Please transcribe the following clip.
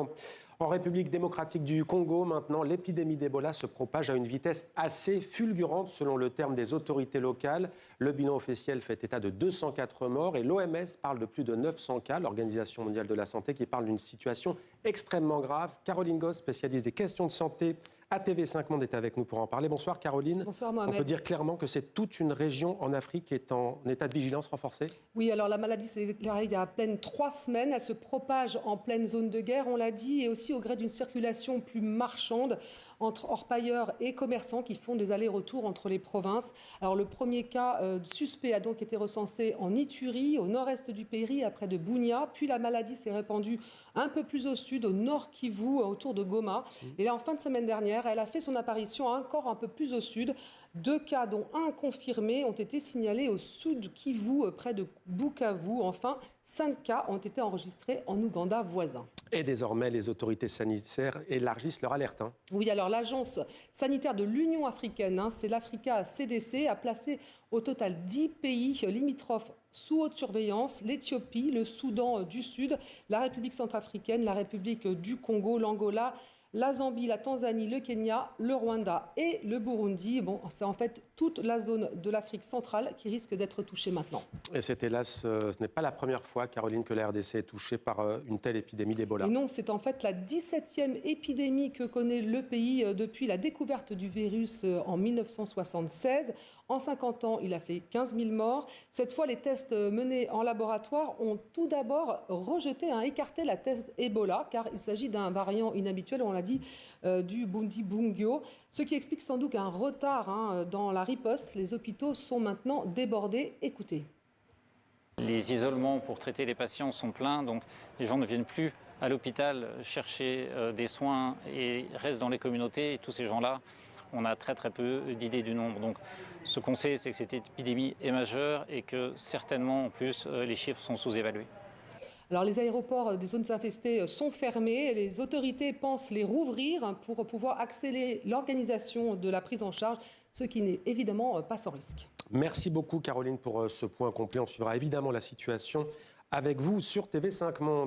maintenant. En République démocratique du Congo, maintenant, l'épidémie d'Ebola se propage à une vitesse assez fulgurante selon le terme des autorités locales. Le bilan officiel fait état de 204 morts et l'OMS parle de plus de 900 cas, l'Organisation mondiale de la santé, qui parle d'une situation extrêmement grave. Caroline Goss, spécialiste des questions de santé à TV5 Monde, est avec nous pour en parler. Bonsoir Caroline. Bonsoir Mohamed. On peut dire clairement que c'est toute une région en Afrique qui est en état de vigilance renforcée? Oui, alors la maladie s'est déclarée il y a à peine 3 semaines. Elle se propage en pleine zone de guerre, on l'a dit, et aussi au gré d'une circulation plus marchande entre orpailleurs et commerçants qui font des allers-retours entre les provinces. Alors le premier cas suspect a donc été recensé en Ituri, au nord-est du pays, près de Bunia. Puis la maladie s'est répandue un peu plus au sud, au nord Kivu, autour de Goma. Et là, en fin de semaine dernière, elle a fait son apparition encore un peu plus au sud. 2 cas, dont un confirmé, ont été signalés au sud Kivu, près de Bukavu. Enfin, 5 cas ont été enregistrés en Ouganda voisin. Et désormais, les autorités sanitaires élargissent leur alerte. Oui, alors l'agence sanitaire de l'Union africaine, c'est l'Africa CDC, a placé au total 10 pays limitrophes sous haute surveillance: l'Éthiopie, le Soudan du Sud, la République centrafricaine, la République du Congo, l'Angola, la Zambie, la Tanzanie, le Kenya, le Rwanda et le Burundi. Bon, c'est en fait toute la zone de l'Afrique centrale qui risque d'être touchée maintenant. Et c'est hélas, ce n'est pas la première fois, Caroline, que la RDC est touchée par une telle épidémie d'Ebola. Et non, c'est en fait la 17e épidémie que connaît le pays depuis la découverte du virus en 1976. En 50 ans, il a fait 15 000 morts. Cette fois, les tests menés en laboratoire ont tout d'abord écarté la thèse Ebola, car il s'agit d'un variant inhabituel, on l'a dit, du Bundibugyo, ce qui explique sans doute un retard dans la riposte. Les hôpitaux sont maintenant débordés. Écoutez. Les isolements pour traiter les patients sont pleins, donc les gens ne viennent plus à l'hôpital chercher des soins et restent dans les communautés. Et tous ces gens-là, on a très peu d'idées du nombre. Donc ce qu'on sait, c'est que cette épidémie est majeure et que certainement, en plus, les chiffres sont sous-évalués. Alors les aéroports des zones infestées sont fermés et les autorités pensent les rouvrir pour pouvoir accélérer l'organisation de la prise en charge, ce qui n'est évidemment pas sans risque. Merci beaucoup Caroline pour ce point complet. On suivra évidemment la situation avec vous sur TV5 Monde.